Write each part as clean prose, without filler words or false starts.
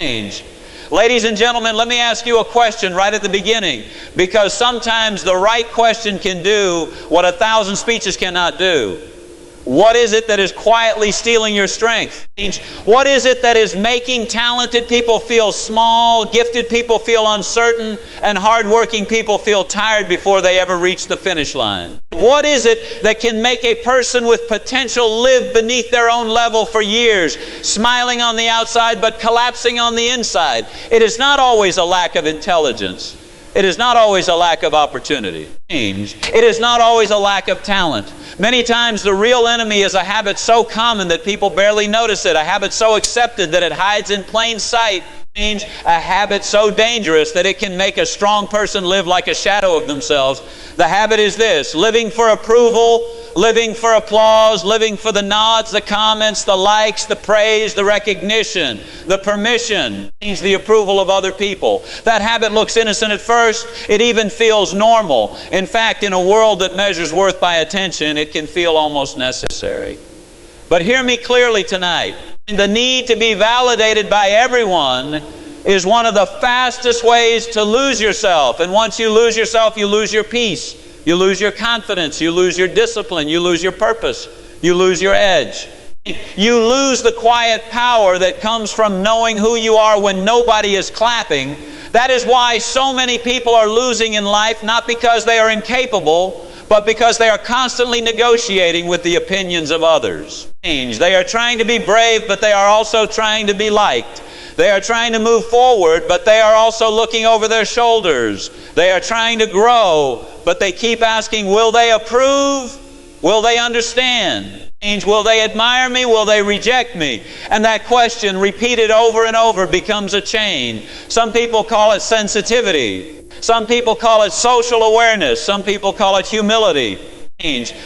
change. Ladies and gentlemen, let me ask you a question right at the beginning, because sometimes the right question can do what 1,000 speeches cannot do. What is it that is quietly stealing your strength? What is it that is making talented people feel small, gifted people feel uncertain, and hardworking people feel tired before they ever reach the finish line? What is it that can make a person with potential live beneath their own level for years, smiling on the outside but collapsing on the inside? It is not always a lack of intelligence. It is not always a lack of opportunity. It is not always a lack of talent. Many times the real enemy is a habit so common that people barely notice it, a habit so accepted that it hides in plain sight, a habit so dangerous that it can make a strong person live like a shadow of themselves. The habit is this: living for approval, living for applause, living for the nods, the comments, the likes, the praise, the recognition, the permission, the approval of other people. That habit looks innocent at first. It even feels normal. In fact, in a world that measures worth by attention, it can feel almost necessary. But hear me clearly tonight. The need to be validated by everyone is one of the fastest ways to lose yourself. And once you lose yourself, you lose your peace. You lose your confidence. You lose your discipline. You lose your purpose. You lose your edge. You lose the quiet power that comes from knowing who you are when nobody is clapping. That is why so many people are losing in life, not because they are incapable, but because they are constantly negotiating with the opinions of others. They are trying to be brave, but they are also trying to be liked. They are trying to move forward, but they are also looking over their shoulders. They are trying to grow, but they keep asking, will they approve? Will they understand? Will they admire me? Will they reject me? And that question, repeated over and over, becomes a chain. Some people call it sensitivity. Some people call it social awareness. Some people call it humility.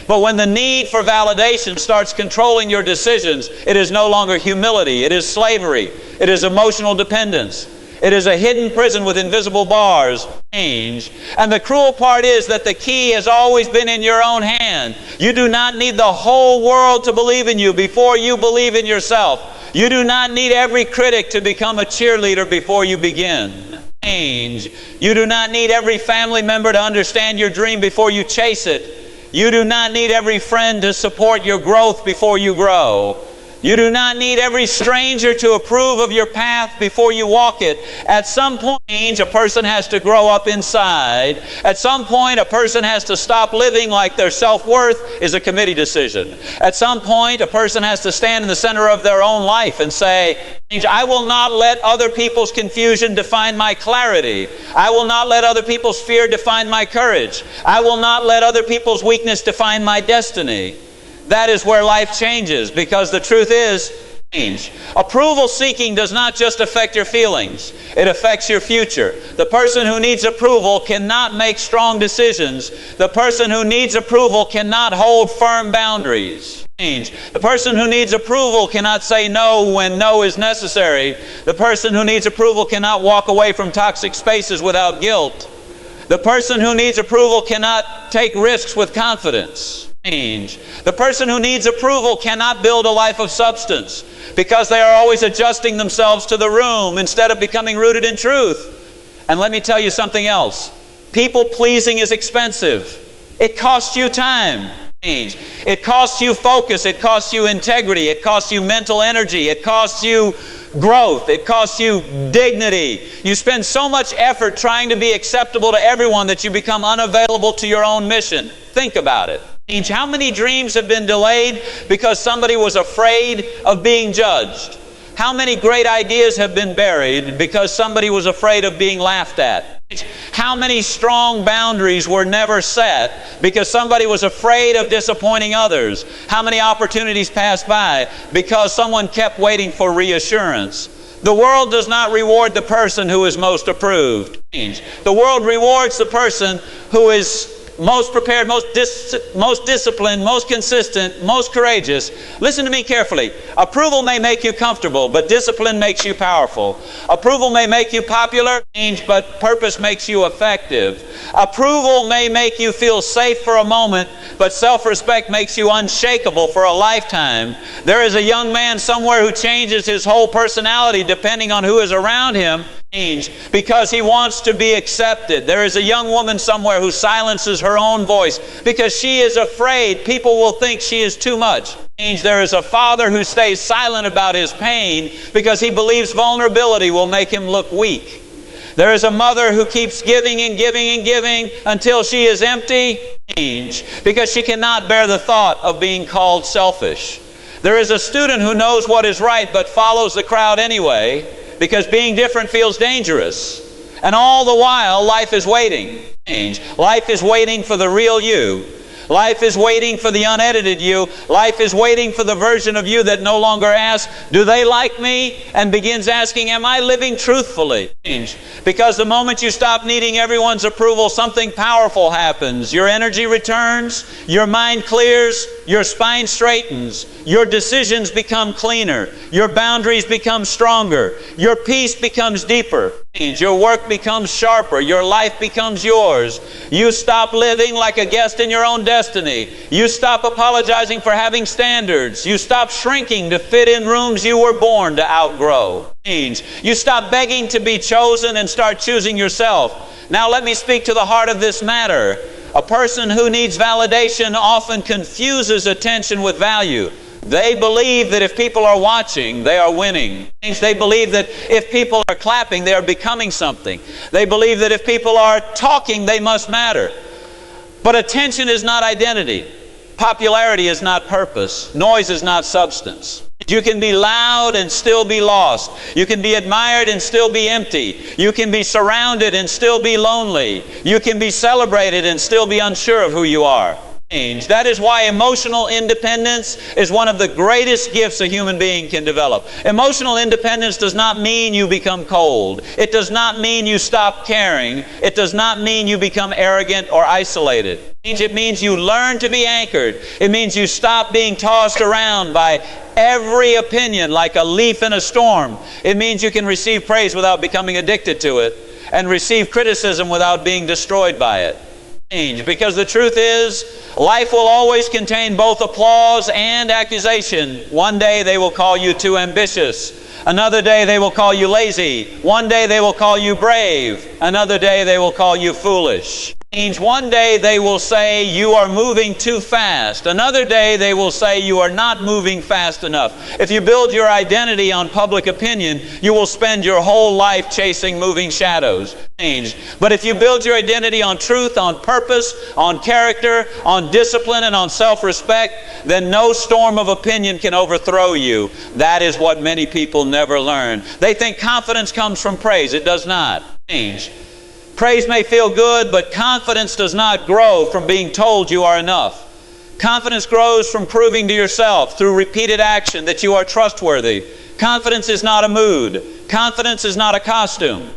But when the need for validation starts controlling your decisions, it is no longer humility. It is slavery. It is emotional dependence. It is a hidden prison with invisible bars. And the cruel part is that the key has always been in your own hand. You do not need the whole world to believe in you before you believe in yourself. You do not need every critic to become a cheerleader before you begin. You do not need every family member to understand your dream before you chase it. You do not need every friend to support your growth before you grow. You do not need every stranger to approve of your path before you walk it. At some point, a person has to grow up inside. At some point, a person has to stop living like their self-worth is a committee decision. At some point, a person has to stand in the center of their own life and say, I will not let other people's confusion define my clarity. I will not let other people's fear define my courage. I will not let other people's weakness define my destiny. That is where life changes, because the truth is, approval seeking does not just affect your feelings. It affects your future. The person who needs approval cannot make strong decisions. The person who needs approval cannot hold firm boundaries. The person who needs approval cannot say no when no is necessary. The person who needs approval cannot walk away from toxic spaces without guilt. The person who needs approval cannot take risks with confidence. The person who needs approval cannot build a life of substance because they are always adjusting themselves to the room instead of becoming rooted in truth. And let me tell you something else. People pleasing is expensive. It costs you time. It costs you focus. It costs you integrity. It costs you mental energy. It costs you growth. It costs you dignity. You spend so much effort trying to be acceptable to everyone that you become unavailable to your own mission. Think about it. How many dreams have been delayed because somebody was afraid of being judged? How many great ideas have been buried because somebody was afraid of being laughed at? How many strong boundaries were never set because somebody was afraid of disappointing others? How many opportunities passed by because someone kept waiting for reassurance? The world does not reward the person who is most approved. The world rewards the person who is most prepared, most disciplined, most consistent, most courageous. Listen to me carefully. Approval may make you comfortable, but discipline makes you powerful. Approval may make you popular, but purpose makes you effective. Approval may make you feel safe for a moment, but self-respect makes you unshakable for a lifetime. There is a young man somewhere who changes his whole personality depending on who is around him, because he wants to be accepted. There is a young woman somewhere who silences her own voice because she is afraid people will think she is too much. There is a father who stays silent about his pain because he believes vulnerability will make him look weak. There is a mother who keeps giving and giving and giving until she is empty because she cannot bear the thought of being called selfish. There is a student who knows what is right but follows the crowd anyway because being different feels dangerous. And all the while, life is waiting. Life is waiting for the real you. Life is waiting for the unedited you. Life is waiting for the version of you that no longer asks, do they like me? And begins asking, am I living truthfully? Because the moment you stop needing everyone's approval, something powerful happens. Your energy returns, your mind clears, your spine straightens, your decisions become cleaner, your boundaries become stronger, your peace becomes deeper, your work becomes sharper, your life becomes yours. You stop living like a guest in your own destiny. You stop apologizing for having standards. You stop shrinking to fit in rooms you were born to outgrow. You stop begging to be chosen and start choosing yourself. Now let me speak to the heart of this matter. A person who needs validation often confuses attention with value. They believe that if people are watching, they are winning. They believe that if people are clapping, they are becoming something. They believe that if people are talking, they must matter. But attention is not identity. Popularity is not purpose. Noise is not substance. You can be loud and still be lost. You can be admired and still be empty. You can be surrounded and still be lonely. You can be celebrated and still be unsure of who you are. That is why emotional independence is one of the greatest gifts a human being can develop. Emotional independence does not mean you become cold. It does not mean you stop caring. It does not mean you become arrogant or isolated. It means you learn to be anchored. It means you stop being tossed around by every opinion like a leaf in a storm. It means you can receive praise without becoming addicted to it and receive criticism without being destroyed by it. Because the truth is, life will always contain both applause and accusation. One day they will call you too ambitious. Another day they will call you lazy. One day they will call you brave. Another day they will call you foolish. One day they will say you are moving too fast. Another day they will say you are not moving fast enough. If you build your identity on public opinion, you will spend your whole life chasing moving shadows. But if you build your identity on truth, on purpose, on character, on discipline, and on self-respect, then no storm of opinion can overthrow you. That is what many people never learn. They think confidence comes from praise. It does not. Praise may feel good, but confidence does not grow from being told you are enough. Confidence grows from proving to yourself through repeated action that you are trustworthy. Confidence is not a mood. Confidence is not a costume.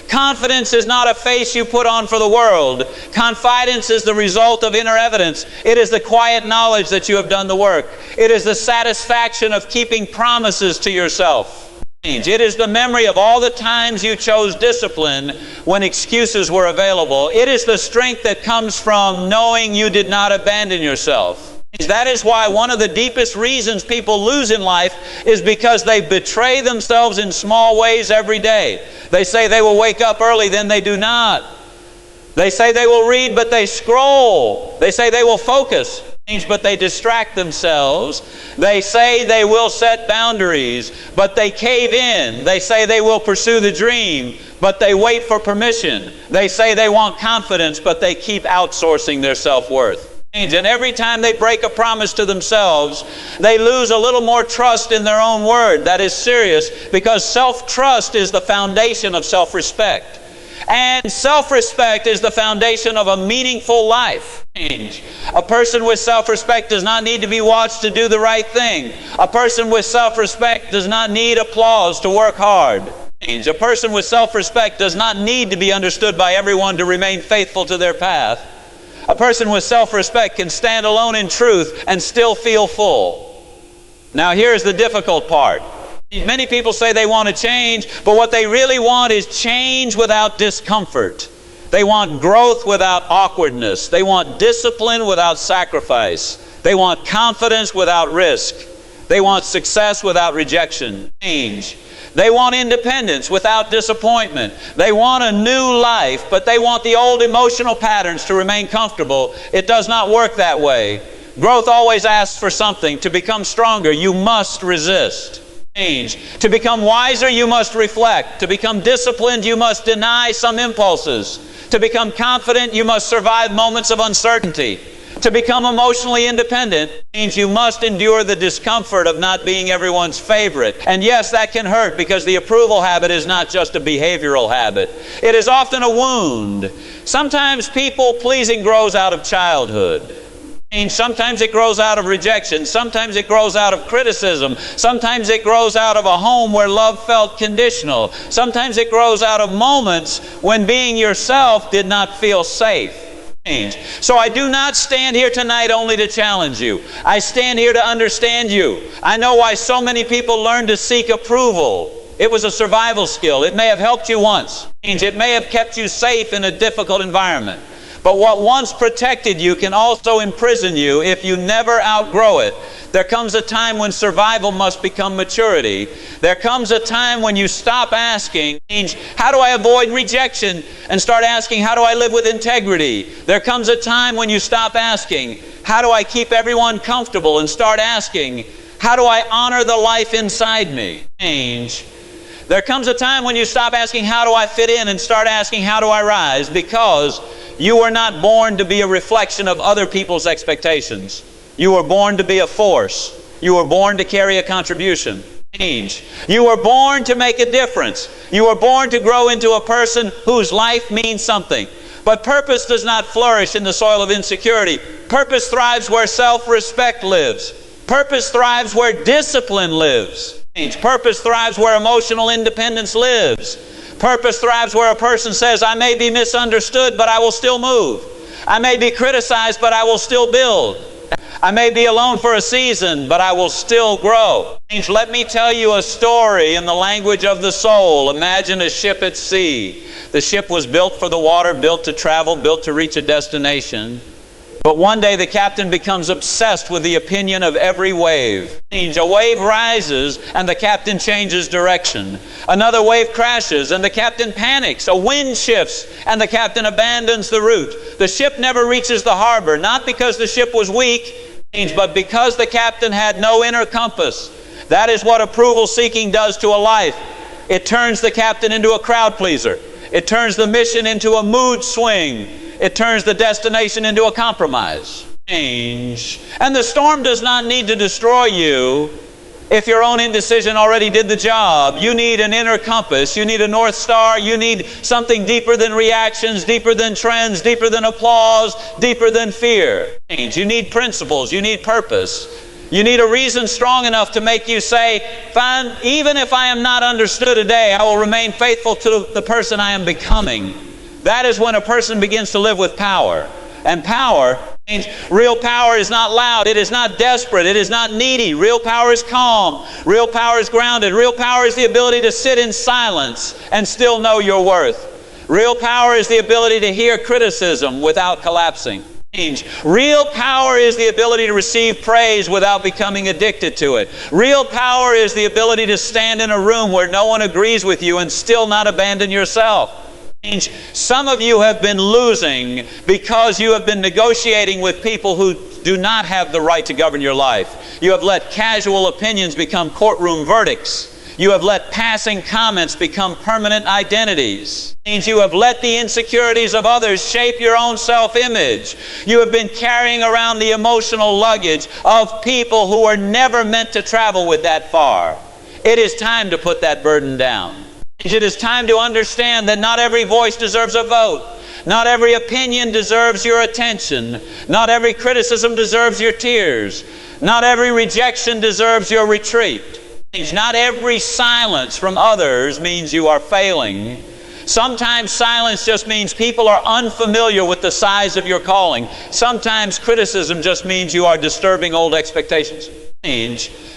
Confidence is not a face you put on for the world. Confidence is the result of inner evidence. It is the quiet knowledge that you have done the work. It is the satisfaction of keeping promises to yourself. It is the memory of all the times you chose discipline when excuses were available. It is the strength that comes from knowing you did not abandon yourself. That is why one of the deepest reasons people lose in life is because they betray themselves in small ways every day. They say they will wake up early, then they do not. They say they will read, but they scroll. They say they will focus, but they distract themselves. They say they will set boundaries, but they cave in. They say they will pursue the dream, but they wait for permission. They say they want confidence, but they keep outsourcing their self-worth. And every time they break a promise to themselves, they lose a little more trust in their own word. That is serious, because self-trust is the foundation of self-respect. And self-respect is the foundation of a meaningful life. A person with self-respect does not need to be watched to do the right thing. A person with self-respect does not need applause to work hard. A person with self-respect does not need to be understood by everyone to remain faithful to their path. A person with self-respect can stand alone in truth and still feel full. Now here's the difficult part. Many people say they want to change, but what they really want is change without discomfort. They want growth without awkwardness. They want discipline without sacrifice. They want confidence without risk. They want success without rejection. Change. They want independence without disappointment. They want a new life, but they want the old emotional patterns to remain comfortable. It does not work that way. Growth always asks for something. To become stronger, you must resist. Change. To become wiser, you must reflect. To become disciplined, you must deny some impulses. To become confident, you must survive moments of uncertainty. To become emotionally independent means you must endure the discomfort of not being everyone's favorite. And yes, that can hurt, because the approval habit is not just a behavioral habit. It is often a wound. Sometimes people-pleasing grows out of childhood. Sometimes it grows out of rejection. Sometimes it grows out of criticism. Sometimes it grows out of a home where love felt conditional. Sometimes it grows out of moments when being yourself did not feel safe. So I do not stand here tonight only to challenge you. I stand here to understand you. I know why so many people learn to seek approval. It was a survival skill. It may have helped you once. It may have kept you safe in a difficult environment. But what once protected you can also imprison you if you never outgrow it. There comes a time when survival must become maturity. There comes a time when you stop asking, how do I avoid rejection, and start asking, how do I live with integrity? There comes a time when you stop asking, how do I keep everyone comfortable, and start asking, how do I honor the life inside me? There comes a time when you stop asking, how do I fit in, and start asking, how do I rise? Because you were not born to be a reflection of other people's expectations. You were born to be a force. You were born to carry a contribution. You were born to make a difference. You were born to grow into a person whose life means something. But purpose does not flourish in the soil of insecurity. Purpose thrives where self-respect lives. Purpose thrives where discipline lives. Purpose thrives where emotional independence lives. Purpose thrives where a person says, I may be misunderstood, but I will still move. I may be criticized, but I will still build. I may be alone for a season, but I will still grow. Let me tell you a story in the language of the soul. Imagine a ship at sea. The ship was built for the water, built to travel, built to reach a destination. But one day the captain becomes obsessed with the opinion of every wave. A wave rises and the captain changes direction. Another wave crashes and the captain panics. A wind shifts and the captain abandons the route. The ship never reaches the harbor, not because the ship was weak, but because the captain had no inner compass. That is what approval seeking does to a life. It turns the captain into a crowd pleaser. It turns the mission into a mood swing. It turns the destination into a compromise. And the storm does not need to destroy you if your own indecision already did the job. You need an inner compass. You need a North Star. You need something deeper than reactions, deeper than trends, deeper than applause, deeper than fear. You need principles. You need purpose. You need a reason strong enough to make you say, fine, even if I am not understood today, I will remain faithful to the person I am becoming. That is when a person begins to live with power. And power means real power is not loud. It is not desperate. It is not needy. Real power is calm. Real power is grounded. Real power is the ability to sit in silence and still know your worth. Real power is the ability to hear criticism without collapsing. Real power is the ability to receive praise without becoming addicted to it. Real power is the ability to stand in a room where no one agrees with you and still not abandon yourself. Some of you have been losing because you have been negotiating with people who do not have the right to govern your life. You have let casual opinions become courtroom verdicts. You have let passing comments become permanent identities. It means you have let the insecurities of others shape your own self-image. You have been carrying around the emotional luggage of people who were never meant to travel with that far. It is time to put that burden down. It is time to understand that not every voice deserves a vote. Not every opinion deserves your attention. Not every criticism deserves your tears. Not every rejection deserves your retreat. Not every silence from others means you are failing. Sometimes silence just means people are unfamiliar with the size of your calling. Sometimes criticism just means you are disturbing old expectations.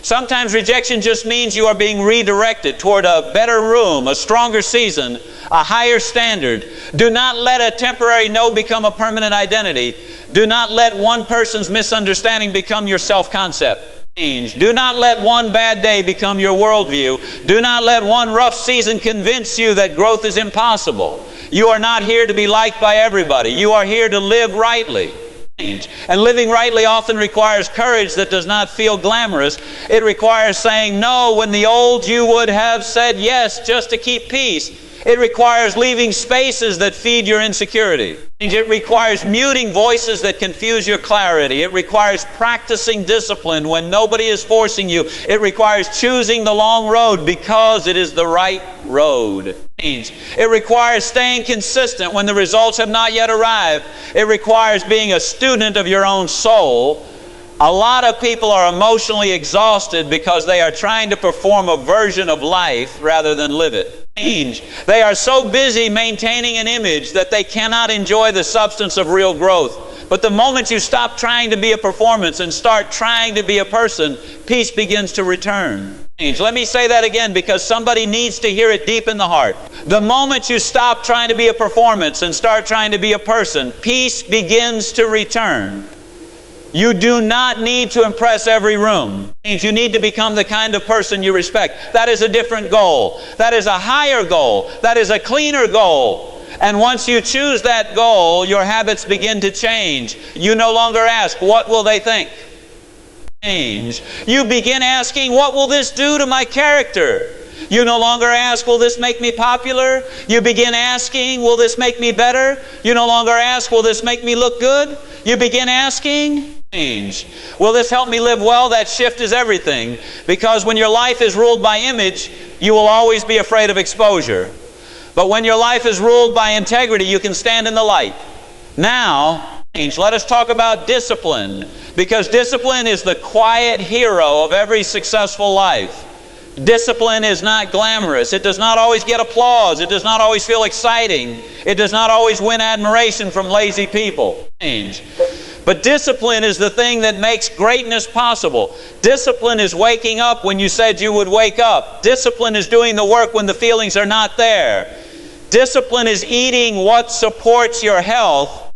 Sometimes rejection just means you are being redirected toward a better room, a stronger season, a higher standard. Do not let a temporary no become a permanent identity. Do not let one person's misunderstanding become your self-concept. Do not let one bad day become your worldview. Do not let one rough season convince you that growth is impossible. You are not here to be liked by everybody. You are here to live rightly. And living rightly often requires courage that does not feel glamorous. It requires saying no when the old you would have said yes just to keep peace. It requires leaving spaces that feed your insecurity. It requires muting voices that confuse your clarity. It requires practicing discipline when nobody is forcing you. It requires choosing the long road because it is the right road. It requires staying consistent when the results have not yet arrived. It requires being a student of your own soul. A lot of people are emotionally exhausted because they are trying to perform a version of life rather than live it. They are so busy maintaining an image that they cannot enjoy the substance of real growth. But the moment you stop trying to be a performance and start trying to be a person, peace begins to return. Let me say that again because somebody needs to hear it deep in the heart. The moment you stop trying to be a performance and start trying to be a person, peace begins to return. You do not need to impress every room. It means you need to become the kind of person you respect. That is a different goal. That is a higher goal. That is a cleaner goal. And once you choose that goal, your habits begin to change. You no longer ask, what will they think? Change. You begin asking, what will this do to my character? You no longer ask, will this make me popular? You begin asking, will this make me better? You no longer ask, will this make me look good? You begin asking, change. Will this help me live well? That shift is everything. Because when your life is ruled by image, you will always be afraid of exposure. But when your life is ruled by integrity, you can stand in the light. Now, let us talk about discipline. Because discipline is the quiet hero of every successful life. Discipline is not glamorous. It does not always get applause. It does not always feel exciting. It does not always win admiration from lazy people. But discipline is the thing that makes greatness possible. Discipline is waking up when you said you would wake up. Discipline is doing the work when the feelings are not there. Discipline is eating what supports your health,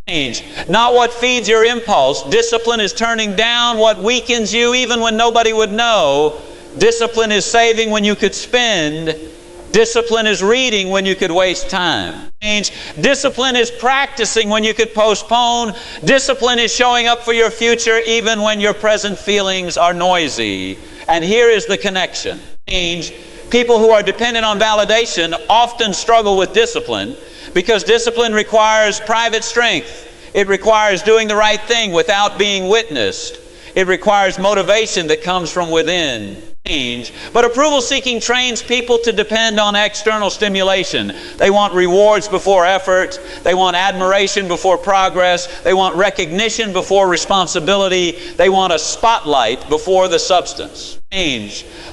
not what feeds your impulse. Discipline is turning down what weakens you even when nobody would know. Discipline is saving when you could spend. Discipline is reading when you could waste time. Discipline is practicing when you could postpone. Discipline is showing up for your future even when your present feelings are noisy. And here is the connection. People who are dependent on validation often struggle with discipline because discipline requires private strength. It requires doing the right thing without being witnessed. It requires motivation that comes from within. But approval-seeking trains people to depend on external stimulation. They want rewards before effort. They want admiration before progress. They want recognition before responsibility. They want a spotlight before the substance.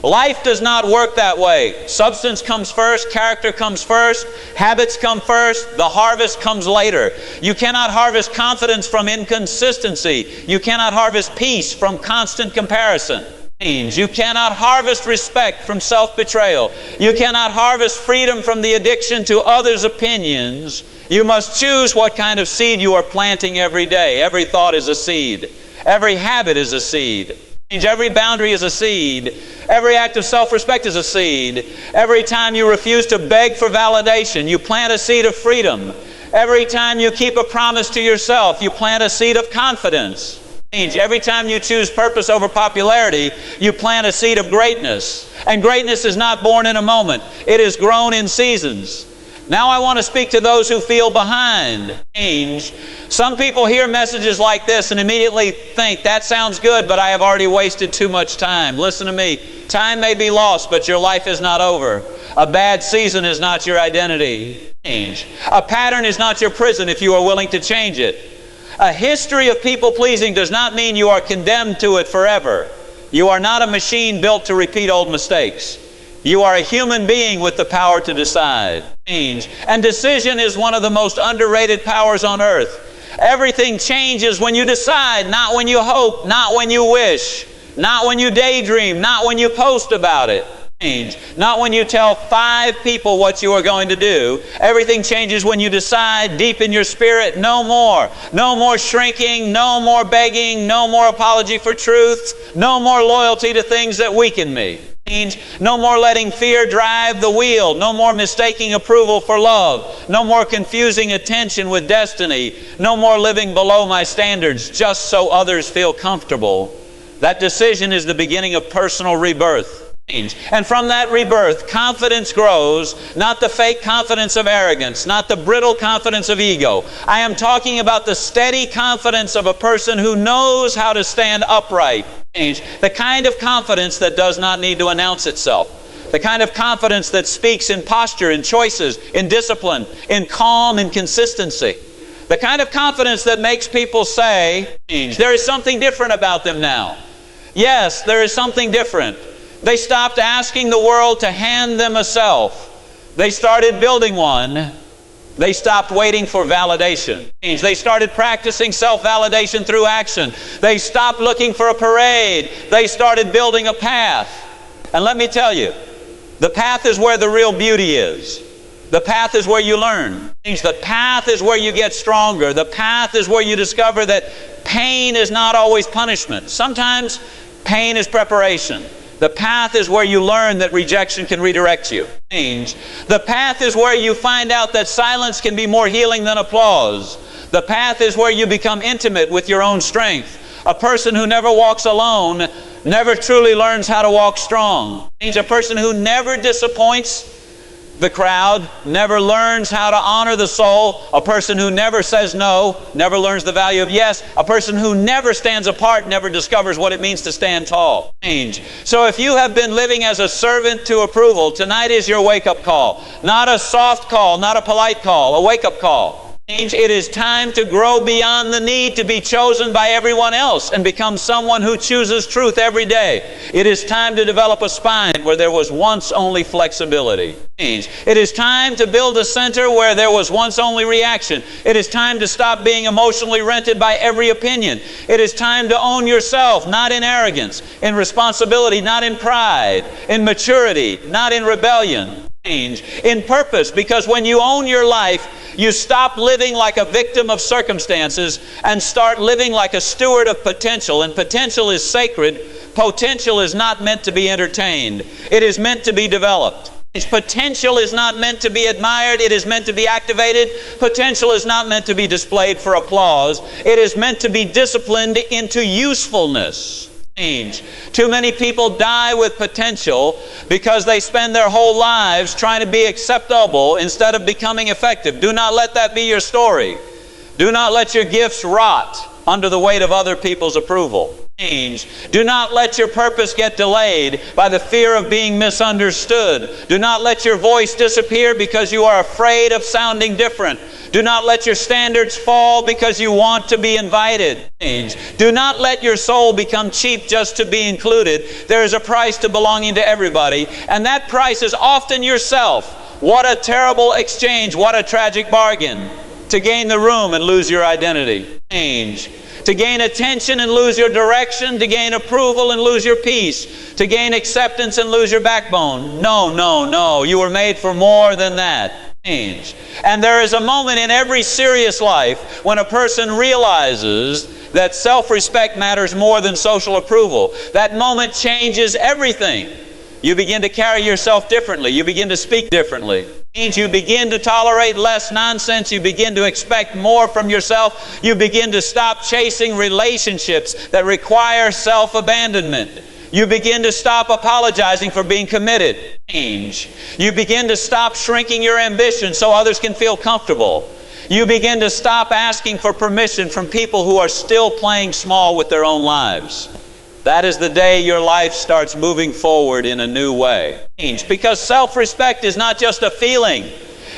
Life does not work that way. Substance comes first, character comes first, habits come first, the harvest comes later. You cannot harvest confidence from inconsistency. You cannot harvest peace from constant comparison. You cannot harvest respect from self-betrayal. You cannot harvest freedom from the addiction to others' opinions. You must choose what kind of seed you are planting every day. Every thought is a seed. Every habit is a seed. Every boundary is a seed. Every act of self-respect is a seed. Every time you refuse to beg for validation, you plant a seed of freedom. Every time you keep a promise to yourself, you plant a seed of confidence. Every time you choose purpose over popularity, you plant a seed of greatness. And greatness is not born in a moment. It is grown in seasons. Now I want to speak to those who feel behind. Some people hear messages like this and immediately think, that sounds good, but I have already wasted too much time. Listen to me. Time may be lost, but your life is not over. A bad season is not your identity. A pattern is not your prison if you are willing to change it. A history of people-pleasing does not mean you are condemned to it forever. You are not a machine built to repeat old mistakes. You are a human being with the power to decide. And decision is one of the most underrated powers on earth. Everything changes when you decide, not when you hope, not when you wish, not when you daydream, not when you post about it. Not when you tell 5 people what you are going to do. Everything changes when you decide deep in your spirit, no more. No more shrinking, no more begging, no more apology for truth, no more loyalty to things that weaken me. No more letting fear drive the wheel. No more mistaking approval for love. No more confusing attention with destiny. No more living below my standards just so others feel comfortable. That decision is the beginning of personal rebirth. And from that rebirth, confidence grows, not the fake confidence of arrogance, not the brittle confidence of ego. I am talking about the steady confidence of a person who knows how to stand upright. The kind of confidence that does not need to announce itself. The kind of confidence that speaks in posture, in choices, in discipline, in calm, in consistency. The kind of confidence that makes people say, there is something different about them now. Yes, there is something different. They stopped asking the world to hand them a self. They started building one. They stopped waiting for validation. They started practicing self-validation through action. They stopped looking for a parade. They started building a path. And let me tell you, the path is where the real beauty is. The path is where you learn. The path is where you get stronger. The path is where you discover that pain is not always punishment. Sometimes pain is preparation. The path is where you learn that rejection can redirect you. The path is where you find out that silence can be more healing than applause. The path is where you become intimate with your own strength. A person who never walks alone never truly learns how to walk strong. A person who never disappoints the crowd never learns how to honor the soul. A person who never says no never learns the value of yes. A person who never stands apart never discovers what it means to stand tall. So if you have been living as a servant to approval, tonight is your wake-up call. Not a soft call, not a polite call, a wake-up call. It is time to grow beyond the need to be chosen by everyone else and become someone who chooses truth every day. It is time to develop a spine where there was once only flexibility. It is time to build a center where there was once only reaction. It is time to stop being emotionally rented by every opinion. It is time to own yourself, not in arrogance, in responsibility, not in pride, in maturity, not in rebellion. In purpose, because when you own your life, you stop living like a victim of circumstances and start living like a steward of potential. And potential is sacred. Potential is not meant to be entertained. It is meant to be developed. Potential is not meant to be admired. It is meant to be activated. Potential is not meant to be displayed for applause. It is meant to be disciplined into usefulness. Too many people die with potential because they spend their whole lives trying to be acceptable instead of becoming effective. Do not let that be your story. Do not let your gifts rot under the weight of other people's approval. Do not let your purpose get delayed by the fear of being misunderstood. Do not let your voice disappear because you are afraid of sounding different. Do not let your standards fall because you want to be invited. Do not let your soul become cheap just to be included. There is a price to belonging to everybody, and that price is often yourself. What a terrible exchange, what a tragic bargain. To gain the room and lose your identity. To gain attention and lose your direction, to gain approval and lose your peace, to gain acceptance and lose your backbone. No, no, no. You were made for more than that. And there is a moment in every serious life when a person realizes that self-respect matters more than social approval. That moment changes everything. You begin to carry yourself differently. You begin to speak differently. You begin to tolerate less nonsense. You begin to expect more from yourself. You begin to stop chasing relationships that require self-abandonment. You begin to stop apologizing for being committed. You begin to stop shrinking your ambition so others can feel comfortable. You begin to stop asking for permission from people who are still playing small with their own lives. That is the day your life starts moving forward in a new way. Because self-respect is not just a feeling.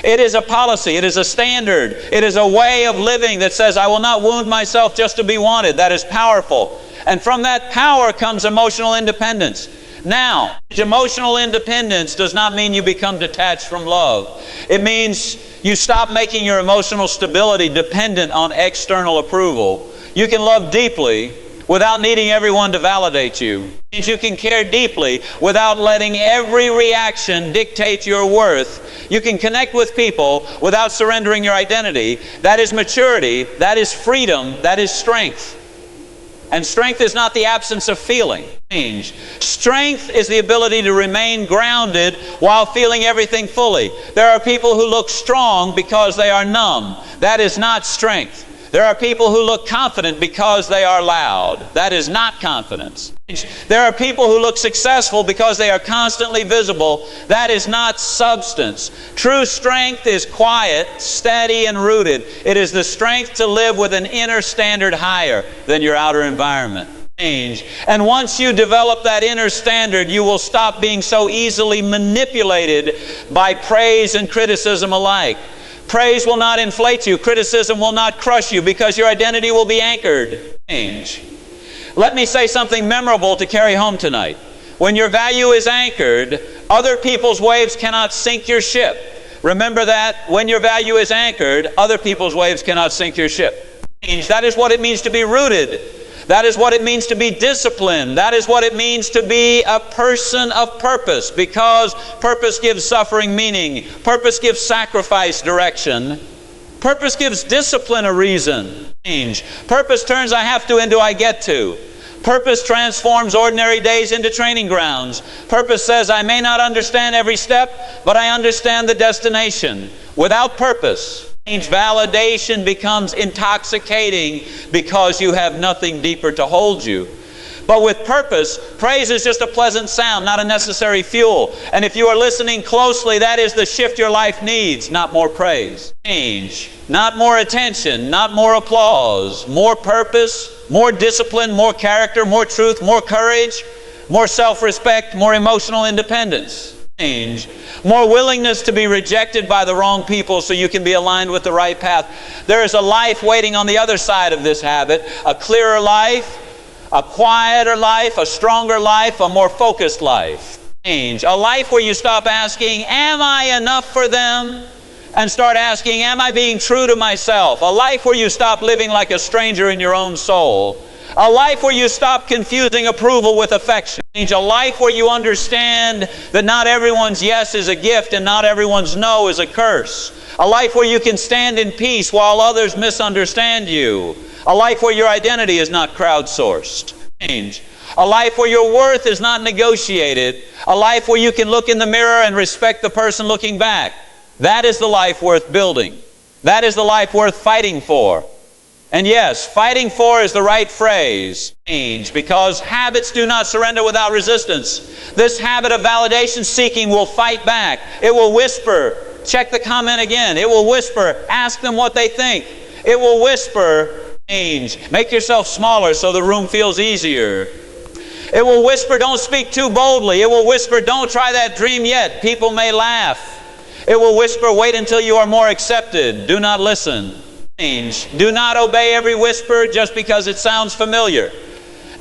It is a policy. It is a standard. It is a way of living that says, I will not wound myself just to be wanted. That is powerful. And from that power comes emotional independence. Now, emotional independence does not mean you become detached from love. It means you stop making your emotional stability dependent on external approval. You can love deeply without needing everyone to validate you. It means you can care deeply without letting every reaction dictate your worth. You can connect with people without surrendering your identity. That is maturity. That is freedom. That is strength. And strength is not the absence of feeling. Strength is the ability to remain grounded while feeling everything fully. There are people who look strong because they are numb. That is not strength. There are people who look confident because they are loud. That is not confidence. There are people who look successful because they are constantly visible. That is not substance. True strength is quiet, steady, and rooted. It is the strength to live with an inner standard higher than your outer environment. And once you develop that inner standard, you will stop being so easily manipulated by praise and criticism alike. Praise will not inflate you. Criticism will not crush you because your identity will be anchored. Let me say something memorable to carry home tonight. When your value is anchored, other people's waves cannot sink your ship. Remember that. When your value is anchored, other people's waves cannot sink your ship. That is what it means to be rooted. That is what it means to be disciplined. That is what it means to be a person of purpose, because purpose gives suffering meaning. Purpose gives sacrifice direction. Purpose gives discipline a reason. Purpose turns I have to into I get to. Purpose transforms ordinary days into training grounds. Purpose says I may not understand every step, but I understand the destination. Without purpose, validation becomes intoxicating because you have nothing deeper to hold you. But with purpose, praise is just a pleasant sound, not a necessary fuel. And if you are listening closely, that is the shift your life needs, not more praise. Not more attention, not more applause. More purpose, more discipline, more character, more truth, more courage, more self-respect, more emotional independence. More willingness to be rejected by the wrong people so you can be aligned with the right path. There is a life waiting on the other side of this habit, a clearer life, a quieter life, a stronger life, a more focused life. A life where you stop asking, am I enough for them? And start asking, am I being true to myself? A life where you stop living like a stranger in your own soul. A life where you stop confusing approval with affection. A life where you understand that not everyone's yes is a gift and not everyone's no is a curse. A life where you can stand in peace while others misunderstand you. A life where your identity is not crowdsourced. A life where your worth is not negotiated. A life where you can look in the mirror and respect the person looking back. That is the life worth building. That is the life worth fighting for. And yes, fighting for is the right phrase, because habits do not surrender without resistance. This habit of validation seeking will fight back. It will whisper. Check the comment again. It will whisper. Ask them what they think. It will whisper. Make yourself smaller so the room feels easier. It will whisper, don't speak too boldly. It will whisper, don't try that dream yet. People may laugh. It will whisper, wait until you are more accepted. Do not listen. Do not obey every whisper just because it sounds familiar.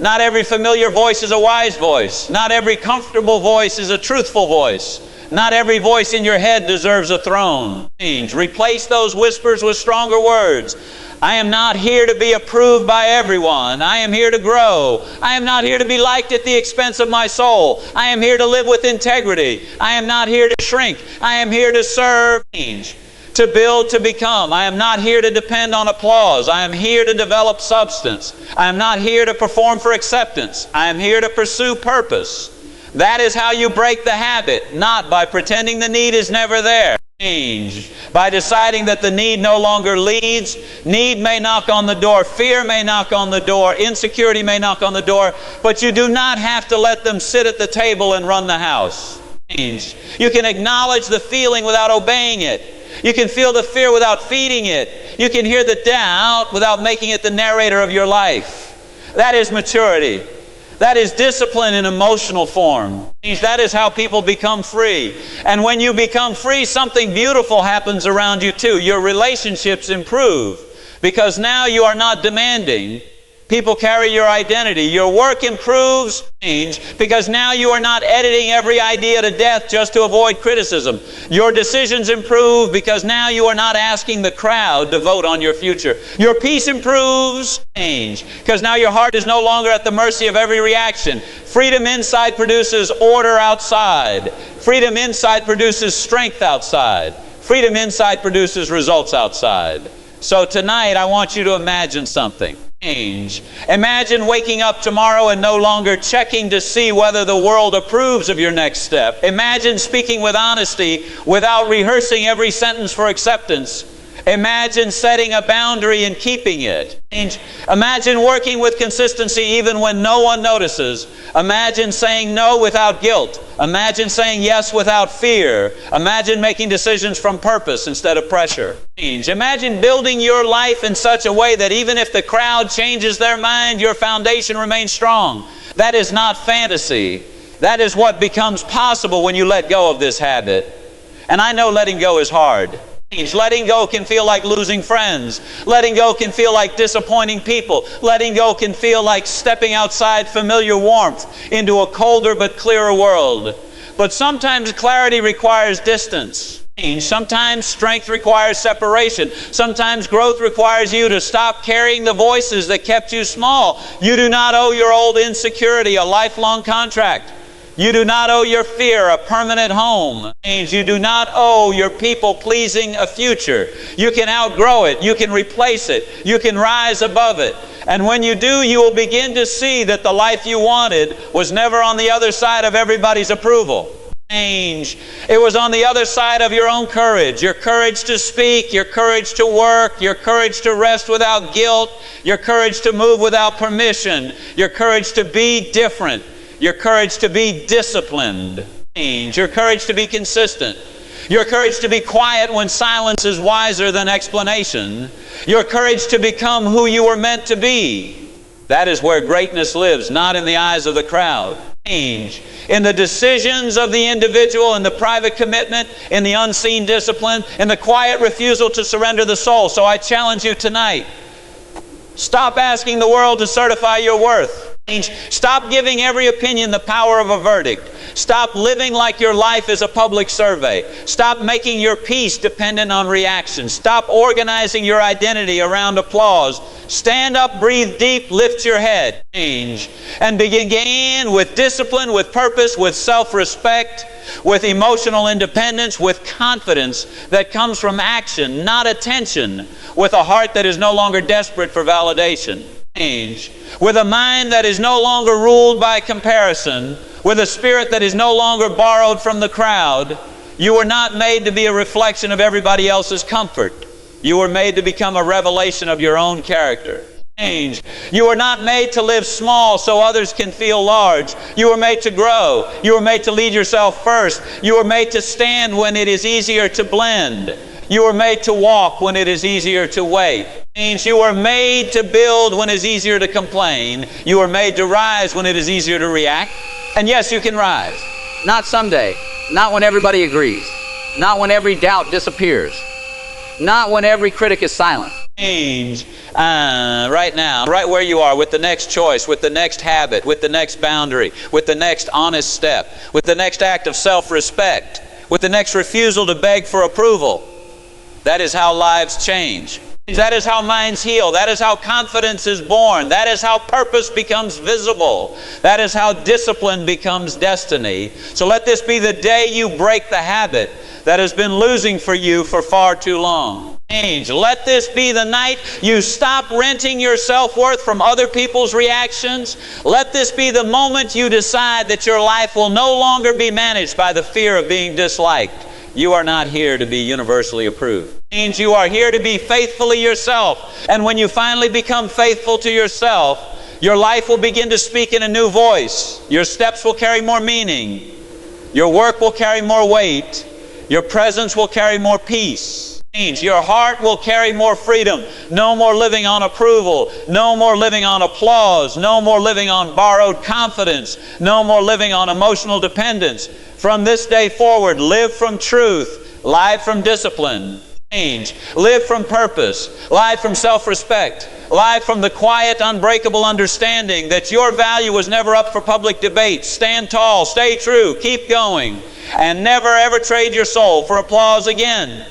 Not every familiar voice is a wise voice. Not every comfortable voice is a truthful voice. Not every voice in your head deserves a throne. Replace those whispers with stronger words. I am not here to be approved by everyone. I am here to grow. I am not here to be liked at the expense of my soul. I am here to live with integrity. I am not here to shrink. I am here to serve. To build, to become. I am not here to depend on applause. I am here to develop substance. I am not here to perform for acceptance. I am here to pursue purpose. That is how you break the habit, not by pretending the need is never there. By deciding that the need no longer leads. Need may knock on the door. Fear may knock on the door. Insecurity may knock on the door. But you do not have to let them sit at the table and run the house. You can acknowledge the feeling without obeying it. You can feel the fear without feeding it. You can hear the doubt without making it the narrator of your life. That is maturity. That is discipline in emotional form. That is how people become free. And when you become free, something beautiful happens around you too. Your relationships improve because now you are not demanding. People carry your identity. Your work improves, change, because now you are not editing every idea to death just to avoid criticism. Your decisions improve because now you are not asking the crowd to vote on your future. Your peace improves, change, because now your heart is no longer at the mercy of every reaction. Freedom inside produces order outside. Freedom inside produces strength outside. Freedom inside produces results outside. So tonight I want you to imagine something. Change. Imagine waking up tomorrow and no longer checking to see whether the world approves of your next step. Imagine speaking with honesty without rehearsing every sentence for acceptance. Imagine setting a boundary and keeping it. Imagine working with consistency even when no one notices. Imagine saying no without guilt. Imagine saying yes without fear. Imagine making decisions from purpose instead of pressure. Imagine building your life in such a way that even if the crowd changes their mind, your foundation remains strong. That is not fantasy. That is what becomes possible when you let go of this habit. And I know letting go is hard. Letting go can feel like losing friends. Letting go can feel like disappointing people. Letting go can feel like stepping outside familiar warmth into a colder but clearer world. But sometimes clarity requires distance. Sometimes strength requires separation. Sometimes growth requires you to stop carrying the voices that kept you small. You do not owe your old insecurity a lifelong contract. You do not owe your fear a permanent home. It means you do not owe your people-pleasing a future. You can outgrow it. You can replace it. You can rise above it. And when you do, you will begin to see that the life you wanted was never on the other side of everybody's approval. It was on the other side of your own courage. Your courage to speak, your courage to work, your courage to rest without guilt, your courage to move without permission, your courage to be different, your courage to be disciplined, your courage to be consistent, your courage to be quiet when silence is wiser than explanation, your courage to become who you were meant to be. That is where greatness lives, not in the eyes of the crowd. In the decisions of the individual, in the private commitment, in the unseen discipline, in the quiet refusal to surrender the soul. So I challenge you tonight, stop asking the world to certify your worth. Stop giving every opinion the power of a verdict. Stop living like your life is a public survey. Stop making your peace dependent on reaction. Stop organizing your identity around applause. Stand up, breathe deep, lift your head. And begin with discipline, with purpose, with self-respect, with emotional independence, with confidence that comes from action, not attention, with a heart that is no longer desperate for validation. With a mind that is no longer ruled by comparison, with a spirit that is no longer borrowed from the crowd. You were not made to be a reflection of everybody else's comfort. You were made to become a revelation of your own character. You were not made to live small so others can feel large. You were made to grow. You were made to lead yourself first. You were made to stand when it is easier to blend. You were made to walk when it is easier to wait. You were made to build when it is easier to complain. You were made to rise when it is easier to react. And yes, you can rise. Not someday. Not when everybody agrees. Not when every doubt disappears. Not when every critic is silent. Right now, right where you are, with the next choice, with the next habit, with the next boundary, with the next honest step, with the next act of self-respect, with the next refusal to beg for approval. That is how lives change. That is how minds heal. That is how confidence is born. That is how purpose becomes visible. That is how discipline becomes destiny. So let this be the day you break the habit that has been losing for you for far too long. Let this be the night you stop renting your self-worth from other people's reactions. Let this be the moment you decide that your life will no longer be managed by the fear of being disliked. You are not here to be universally approved. It means you are here to be faithfully yourself. And when you finally become faithful to yourself, your life will begin to speak in a new voice. Your steps will carry more meaning. Your work will carry more weight. Your presence will carry more peace. It means your heart will carry more freedom. No more living on approval. No more living on applause. No more living on borrowed confidence. No more living on emotional dependence. From this day forward, live from truth, live from discipline. change. Live from purpose. Live from self-respect. Live from the quiet, unbreakable understanding that your value was never up for public debate. Stand tall, stay true, keep going, and never ever trade your soul for applause again.